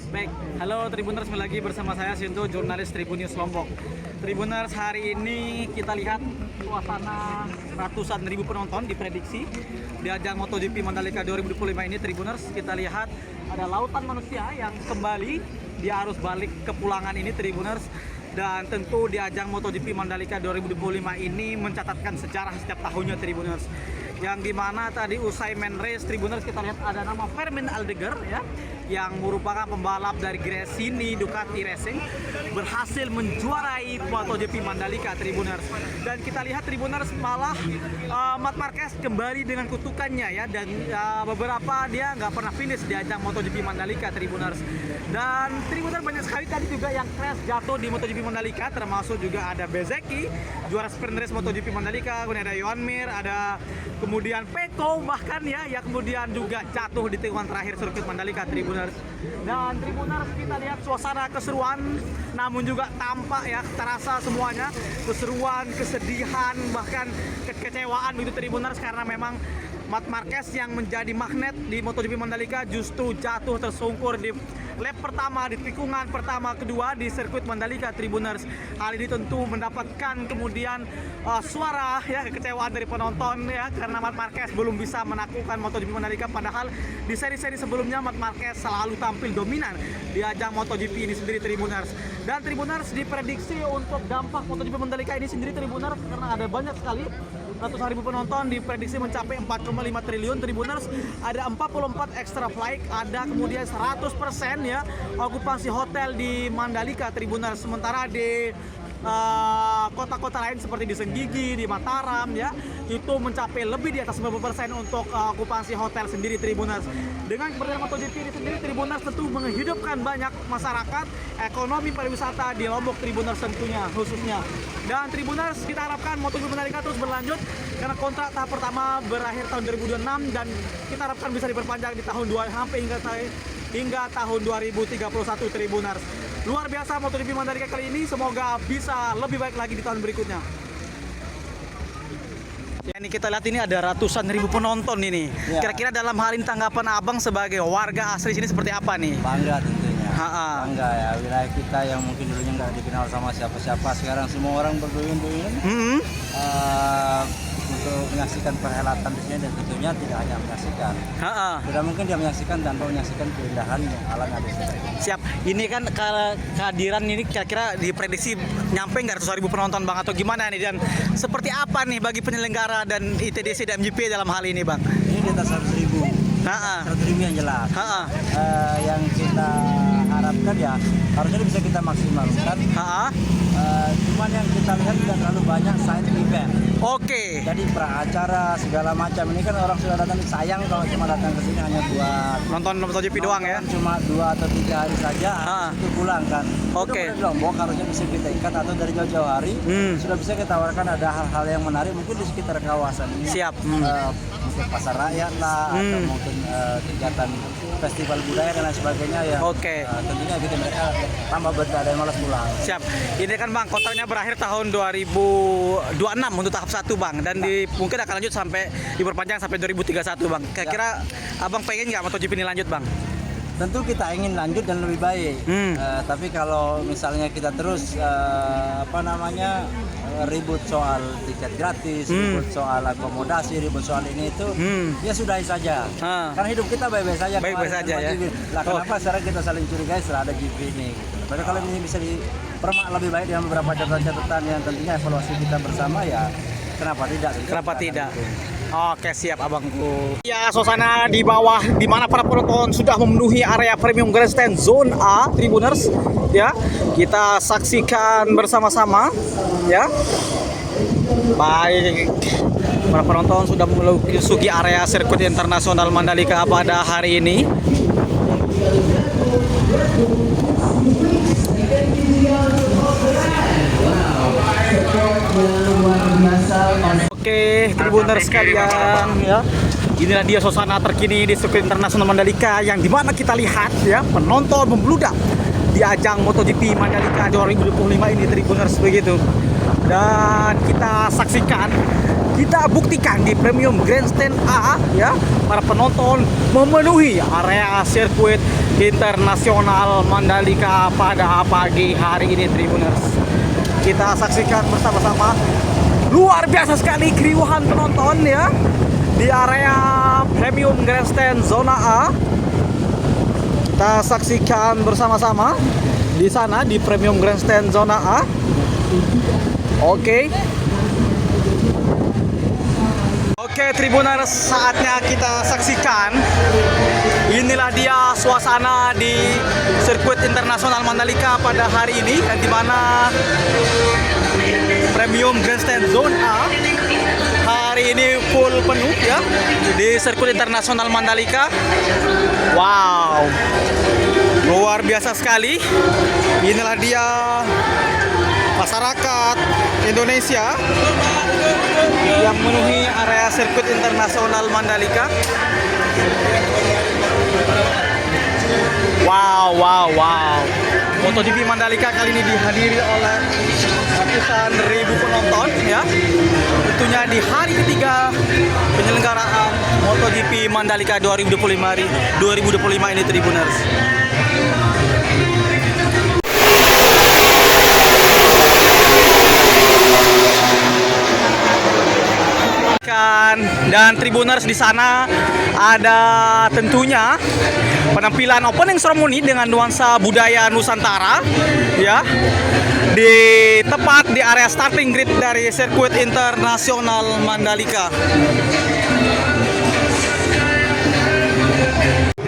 Baik, halo Tribuners, kembali lagi bersama saya Sinto, jurnalis Tribun News Lombok. Tribuners, hari ini kita lihat suasana ratusan ribu penonton diprediksi di ajang MotoGP Mandalika 2025 ini. Tribuners, kita lihat ada lautan manusia yang kembali di arus balik kepulangan ini, Tribuners. Dan tentu di ajang MotoGP Mandalika 2025 ini mencatatkan sejarah setiap tahunnya, Tribuners. Yang dimana tadi usai main race, Tribuners, kita lihat ada nama Fermin Aldeguer ya, yang merupakan pembalap dari Gresini Ducati Racing, berhasil menjuarai MotoGP Mandalika, Tribuners. Dan kita lihat, Tribuners, malah Marc Marquez kembali dengan kutukannya ya, dan beberapa dia nggak pernah finish di ajang MotoGP Mandalika, Tribuners. Dan Tribuners, banyak sekali tadi juga yang crash jatuh di MotoGP Mandalika, termasuk juga ada Bezzecchi, juara sprint race MotoGP Mandalika, kemudian ada Joan Mir, ada kemudian Pecco bahkan ya, yang kemudian juga jatuh di tikungan terakhir sirkuit Mandalika, Tribuners. Dan Tribuners, kita lihat suasana keseruan, namun juga tampak ya, terasa semuanya keseruan, kesedihan, bahkan kekecewaan begitu, Tribuners, karena memang Marc Marquez yang menjadi magnet di MotoGP Mandalika justru jatuh tersungkur di lap pertama, di tikungan pertama kedua di sirkuit Mandalika, Tribuners. Hal ini tentu mendapatkan kemudian suara ya, kekecewaan dari penonton ya, karena Marc Marquez belum bisa menaklukkan MotoGP Mandalika, padahal di seri-seri sebelumnya Marc Marquez selalu tampil dominan di ajang MotoGP ini sendiri, Tribuners. Dan Tribuners, diprediksi untuk dampak MotoGP Mandalika ini sendiri, Tribuners, karena ada banyak sekali ratusan ribu penonton, diprediksi mencapai 4,5 triliun, Tribuners. Ada 44 extra flight, ada kemudian 100% ya okupansi hotel di Mandalika, Tribuners. Sementara di kota-kota lain seperti di Senggigi, di Mataram ya, itu mencapai lebih di atas 90% untuk okupansi hotel sendiri, Tribuners. Dengan keberadaan MotoGP ini sendiri, Tribuners, tentu menghidupkan banyak masyarakat, ekonomi pariwisata di Lombok, Tribuners, tentunya khususnya. Dan Tribuners, kita harapkan MotoGP Mandalika terus berlanjut karena kontrak tahap pertama berakhir tahun 2026, dan kita harapkan bisa diperpanjang di tahun 2 sampai hingga tahun 2031, Tribuners. Luar biasa MotoGP Mandalika kali ini, semoga bisa lebih baik lagi di tahun berikutnya. Ya, ini kita lihat ini ada ratusan ribu penonton ini. Ya. Kira-kira dalam hal ini tanggapan Abang sebagai warga asli sini seperti apa nih? Bangga tentunya. Ha-ha. Bangga ya, wilayah kita yang mungkin dulunya nggak dikenal sama siapa-siapa, sekarang semua orang berduyun-duyun untuk menyaksikan perhelatan di sini, dan tentunya tidak hanya menyaksikan. Tidak mungkin dia menyaksikan tanpa menyaksikan keindahan yang alam ada di sini. Siap. Ini kan kehadiran ini kira-kira diprediksi nyampe nggak ratusan ribu penonton, Bang, atau gimana nih? Dan seperti apa nih bagi penyelenggara dan ITDC dan MGP dalam hal ini, Bang? Ini di atas 100.000. 100.000 yang jelas. Yang kita harapkan ya harusnya bisa kita maksimalkan. Cuman yang kita lihat tidak terlalu banyak side event. Oke. Jadi pra-acara segala macam ini kan orang sudah datang, sayang kalau cuma datang ke sini hanya buat nonton MotoGP doang ya. Cuma 2 atau 3 hari saja itu pulang kan. Oke. Di Lombok harusnya bisa kita ikat, atau dari jauh-jauh hari sudah bisa kita tawarkan ada hal-hal yang menarik mungkin di sekitar kawasan ini. Siap. Mungkin pasar rakyat lah, atau mungkin kegiatan festival budaya dan lain sebagainya ya. Oke. Tentunya gitu mereka tambah betah dan malas pulang. Siap. Ini kan, Bang, kontraknya berakhir tahun 2026 untuk tahap 1, Bang, dan mungkin akan lanjut sampai diperpanjang sampai 2031, Bang. Kira-kira Abang pengen nggak MotoGP ini lanjut, Bang? Tentu kita ingin lanjut dan lebih baik. Tapi kalau misalnya kita terus ribut soal tiket gratis, ribut soal akomodasi, ribut soal ini itu, ya sudahi saja. Karena hidup kita baik-baik saja. Baik-baik saja ya. Lah kenapa sekarang kita saling curigai setelah ada GP ini? Padahal kalau ini bisa dipermak lebih baik dengan beberapa catatan-catatan yang tentunya evaluasi kita bersama, ya kenapa tidak? Kenapa tidak? Oke, siap, Abangku. Ya, suasana di bawah di mana para penonton sudah memenuhi area premium grandstand zone A, Tribuners. Ya, kita saksikan bersama-sama. Ya, baik. Para penonton sudah memasuki area sirkuit internasional Mandalika pada hari ini. Oke, Tribuners sekalian ya. Inilah dia suasana terkini di sirkuit internasional Mandalika, yang dimana kita lihat ya penonton membludak di ajang MotoGP Mandalika 2025 ini, Tribuners, begitu. Dan kita saksikan, kita buktikan di Premium Grandstand A ya, para penonton memenuhi area sirkuit Internasional Mandalika pada pagi hari ini, Tribuners. Kita saksikan bersama-sama. Luar biasa sekali keriuhan penonton ya di area Premium Grandstand Zona A. Kita saksikan bersama-sama di sana di Premium Grandstand Zona A. Oke, Tribuners, saatnya kita saksikan. Inilah dia suasana di sirkuit internasional Mandalika pada hari ini, yang dimana Premium Grandstand Zone A hari ini full penuh ya di sirkuit internasional Mandalika. Wow, luar biasa sekali. Inilah dia masyarakat Indonesia yang memenuhi area sirkuit internasional Mandalika. Wow. MotoGP Mandalika kali ini dihadiri oleh ratusan ribu penonton ya. Tentunya di hari ketiga penyelenggaraan MotoGP Mandalika 2025 ini, Tribuners. Dan Tribuners, di sana ada tentunya penampilan opening ceremony dengan nuansa budaya Nusantara ya, tepat di area starting grid dari sirkuit internasional Mandalika.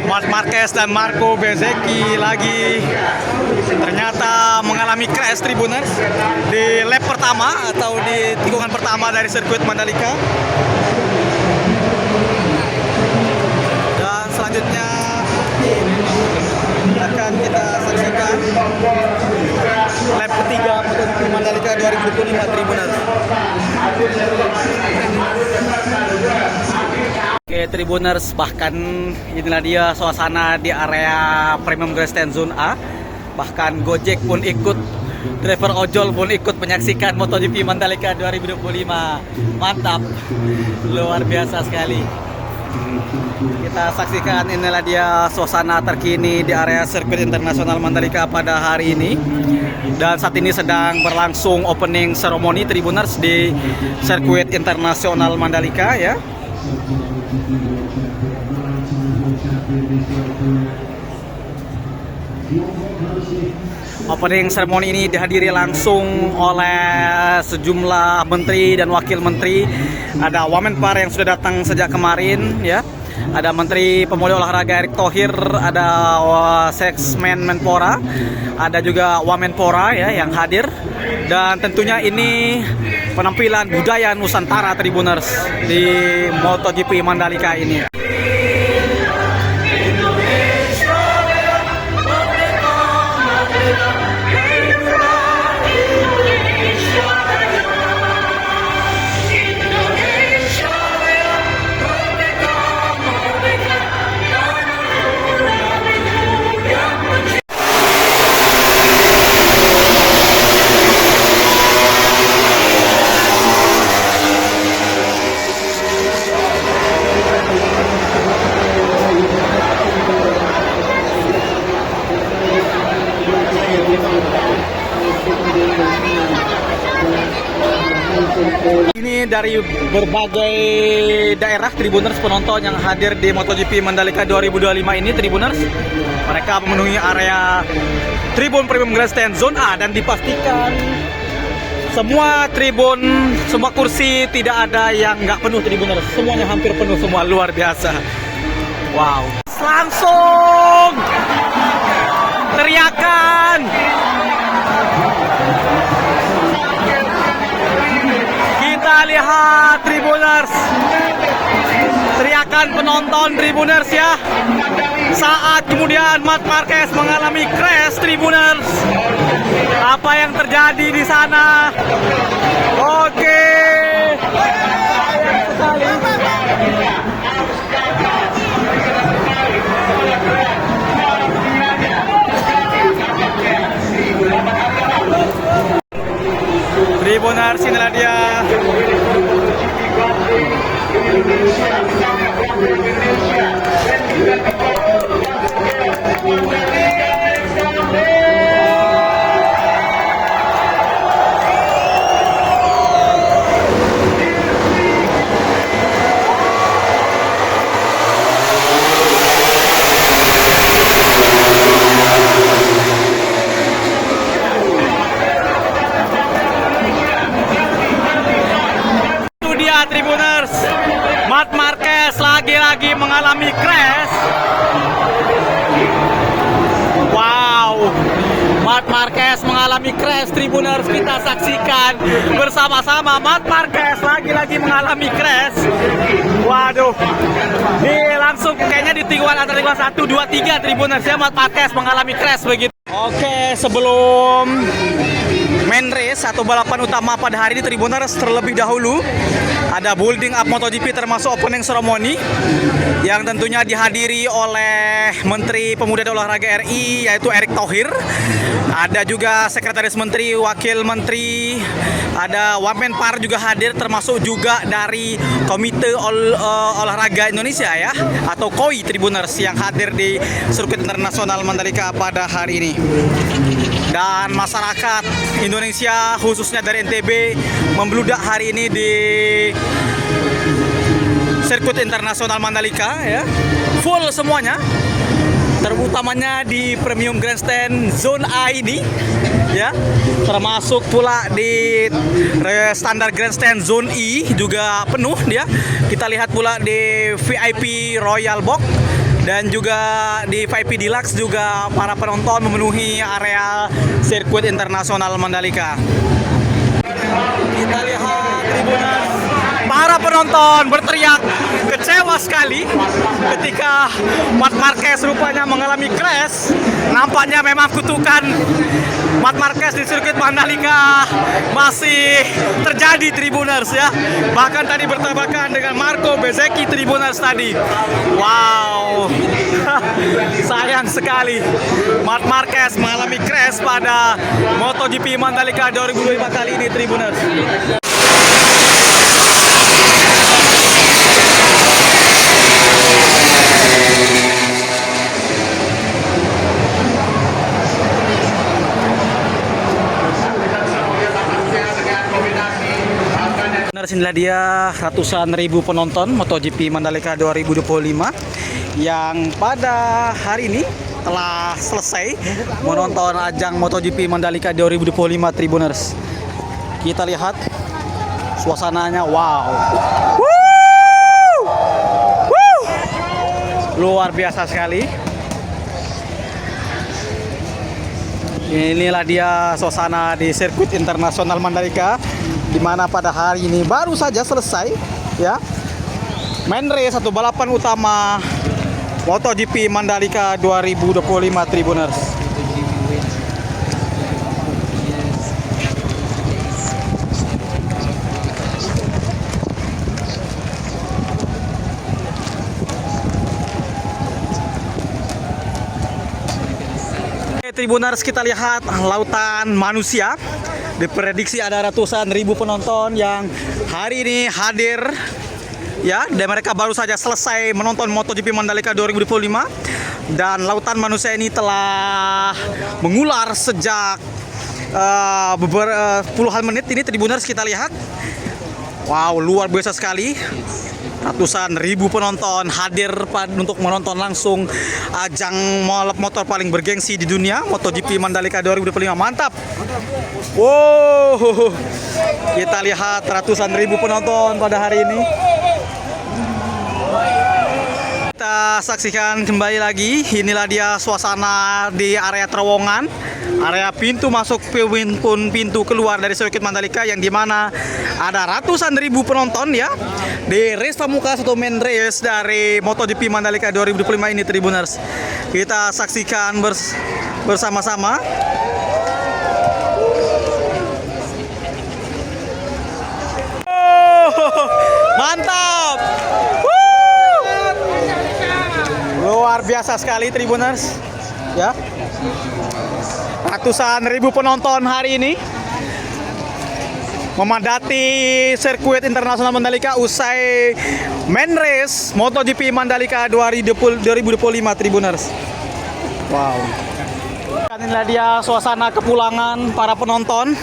Marc Marquez dan Marco Bezzecchi lagi ternyata mengalami crash, Tribuners, di lap pertama atau di tikungan pertama dari sirkuit Mandalika. Dan selanjutnya akan kita saksikan lap ketiga MotoGP Mandalika 2025, Tribuners. Oke, Tribuners, bahkan inilah dia suasana di area Premium Grandstand Zone A. Bahkan Gojek pun ikut, driver ojol pun ikut menyaksikan MotoGP Mandalika 2025. Mantap, luar biasa sekali. Kita saksikan inilah dia suasana terkini di area sirkuit internasional Mandalika pada hari ini. Dan saat ini sedang berlangsung opening ceremony, Tribuners, di sirkuit internasional Mandalika ya. Opening ceremony ini dihadiri langsung oleh sejumlah menteri dan wakil menteri. Ada Wamenpar yang sudah datang sejak kemarin ya. Ada Menteri Pemuda Olahraga Erick Thohir, ada Seksmen Menpora, ada juga Wamenpora ya yang hadir. Dan tentunya ini penampilan budaya Nusantara, Tribuners, di MotoGP Mandalika ini. Ini dari berbagai daerah, Tribuners, penonton yang hadir di MotoGP Mandalika 2025 ini, Tribuners. Mereka memenuhi area tribun Premium Grandstand Zone A dan dipastikan semua tribun, semua kursi tidak ada yang nggak penuh, Tribuners. Semuanya hampir penuh semua, luar biasa. Wow. Langsung teriakan. Kita lihat, Tribuners, teriakan penonton, Tribuners ya, saat kemudian Marc Marquez mengalami crash, Tribuners. Apa yang terjadi di sana? Oke, sayang sekali. Tribuners, inilah dia. lagi mengalami crash. Wow, Marc Marquez mengalami crash. Tribuners, kita saksikan bersama-sama. Marc Marquez lagi-lagi mengalami crash. Waduh, ini langsung kayaknya di tikungan antara 1, 2, 3 Tribuners ya. Marc Marquez mengalami crash begitu. Oke, sebelum main race atau balapan utama pada hari ini Tribuners, terlebih dahulu ada building up MotoGP termasuk opening ceremony yang tentunya dihadiri oleh Menteri Pemuda dan Olahraga RI yaitu Erick Thohir. Ada juga Sekretaris Menteri, Wakil Menteri, ada Wamenpar juga hadir, termasuk juga dari Komite Olahraga Indonesia ya atau KOI Tribuners yang hadir di Sirkuit Internasional Mandalika pada hari ini. Dan masyarakat Indonesia khususnya dari NTB membludak hari ini di Sirkuit Internasional Mandalika ya. Full semuanya. Terutamanya di Premium Grandstand Zone A ini ya. Termasuk pula di standar Grandstand Zone E juga penuh dia. Kita lihat pula di VIP Royal Box dan juga di VIP Deluxe juga para penonton memenuhi area Sirkuit Internasional Mandalika. Kita lihat Tribuners, para penonton berteriak kecewa sekali ketika Marc Marquez rupanya mengalami crash. Nampaknya memang kutukan Marc Marquez di sirkuit Mandalika masih terjadi Tribuners ya. Bahkan tadi bertabrakan dengan Marco Bezzecchi Tribuners tadi. Wow. Sayang sekali Marc Marquez mengalami crash pada MotoGP Mandalika 2025 kali ini Tribuners. Inilah dia ratusan ribu penonton MotoGP Mandalika 2025 yang pada hari ini telah selesai menonton ajang MotoGP Mandalika 2025 Tribuners. Kita lihat suasananya, wow. Woo! Woo! Luar biasa sekali. Inilah dia suasana di Sirkuit Internasional Mandalika, di mana pada hari ini baru saja selesai ya main race atau balapan utama MotoGP Mandalika 2025 Tribuners. Tribuners, kita lihat lautan manusia. Diprediksi ada ratusan ribu penonton yang hari ini hadir ya, dan mereka baru saja selesai menonton MotoGP Mandalika 2025 dan lautan manusia ini telah mengular sejak puluhan menit ini Tribuners. Kita lihat, wow, luar biasa sekali. Ratusan ribu penonton hadir untuk menonton langsung ajang balap motor paling bergengsi di dunia, MotoGP Mandalika 2025. Mantap. Wow. Kita lihat ratusan ribu penonton pada hari ini. Kita saksikan kembali lagi. Inilah dia suasana di area terowongan, area pintu masuk pun pintu keluar dari sirkuit Mandalika, yang dimana ada ratusan ribu penonton ya di race pamungkas atau main race dari MotoGP Mandalika 2025 ini Tribuners. Kita saksikan bersama-sama. Mantap. Luar biasa sekali Tribuners ya. Ratusan ribu penonton hari ini memadati sirkuit internasional Mandalika usai main race MotoGP Mandalika 2025 Tribuners. Wow. Inilah dia suasana kepulangan para penonton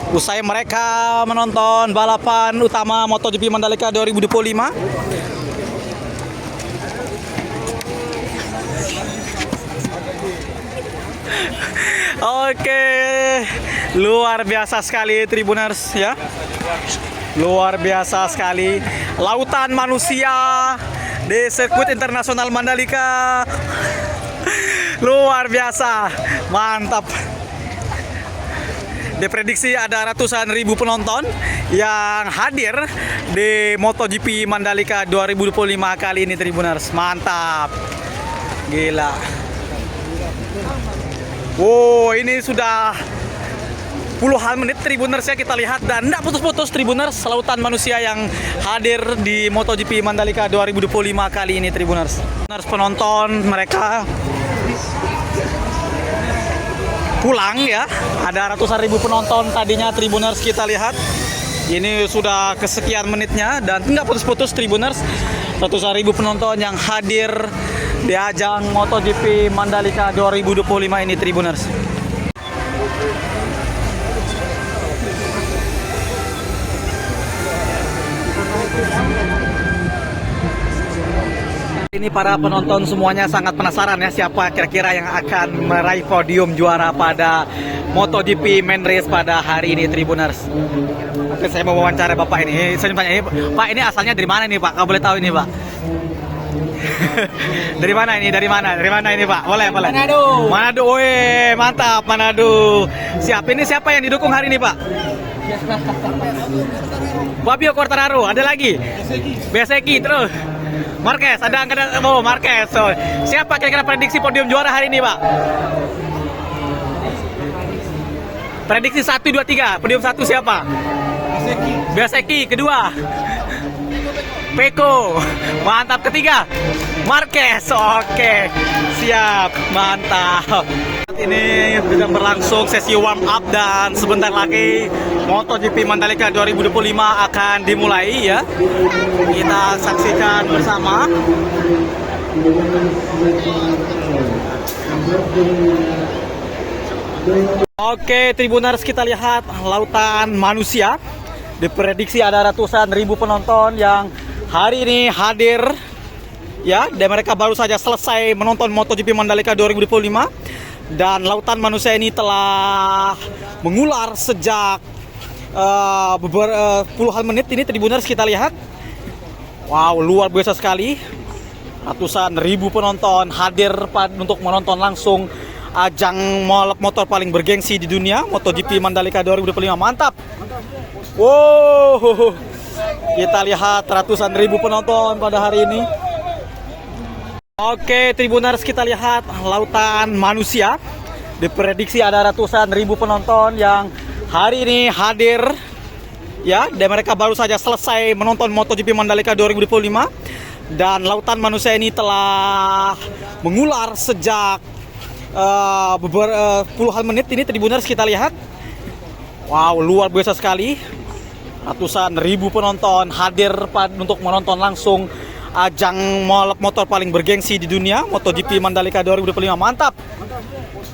usai mereka menonton balapan utama MotoGP Mandalika 2025. Oke, luar biasa sekali Tribuners ya. Luar biasa sekali lautan manusia di sirkuit internasional Mandalika. Luar biasa, mantap. Diprediksi ada ratusan ribu penonton yang hadir di MotoGP Mandalika 2025 kali ini, Tribuners. Mantap. Gila. Wow, ini sudah puluhan menit, Tribuners, ya kita lihat, dan tidak putus-putus, Tribuners, lautan manusia yang hadir di MotoGP Mandalika 2025 kali ini, Tribuners. Penonton mereka pulang ya, ada ratusan ribu penonton tadinya, Tribuners, kita lihat. Ini sudah kesekian menitnya dan nggak putus-putus, Tribuners. Ratusan ribu penonton yang hadir di ajang MotoGP Mandalika 2025 ini, Tribuners. Ini para penonton semuanya sangat penasaran ya, siapa kira-kira yang akan meraih podium juara pada MotoGP Main Race pada hari ini, Tribuners. Oke, saya mau wawancara Bapak ini. Saya tanya, Pak, ini asalnya dari mana nih, Pak? Kalau boleh tahu ini, Pak. Dari mana ini? Dari mana? Dari mana ini, Pak? Boleh, boleh. Manado. Manado, weh, mantap, Manado. Siap, ini siapa yang didukung hari ini, Pak? Fabio Quartararo, ada lagi? Beseki, terus Marquez, ada angkatan, oh Marquez. So, siapa kira-kira prediksi podium juara hari ini, Pak? Prediksi 1, 2, 3. Podium 1 siapa? Beseki. Kedua Peko. Mantap. Ketiga Marquez. Oke, siap, mantap. Ini sedang berlangsung sesi warm up dan sebentar lagi MotoGP Mandalika 2025 akan dimulai ya. Kita saksikan bersama. Oke, Tribuners, kita lihat lautan manusia. Diprediksi ada ratusan ribu penonton yang hari ini hadir ya, dan mereka baru saja selesai menonton MotoGP Mandalika 2025. Dan lautan manusia ini telah mengular sejak puluhan menit ini, Tribuners, kita lihat. Wow, luar biasa sekali. Ratusan ribu penonton hadir untuk menonton langsung ajang balap motor paling bergengsi di dunia, MotoGP Mandalika 2025. Mantap. Wow, kita lihat ratusan ribu penonton pada hari ini. Oke, Tribuners, kita lihat lautan manusia. Diprediksi ada ratusan ribu penonton yang hari ini hadir ya, dan mereka baru saja selesai menonton MotoGP Mandalika 2025. Dan lautan manusia ini telah mengular sejak puluhan menit ini, Tribuners, kita lihat. Wow, luar biasa sekali. Ratusan ribu penonton hadir untuk menonton langsung ajang balap motor paling bergengsi di dunia, MotoGP Mandalika 2025. Mantap.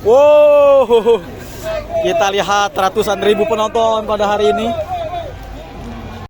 Wow, kita lihat ratusan ribu penonton pada hari ini.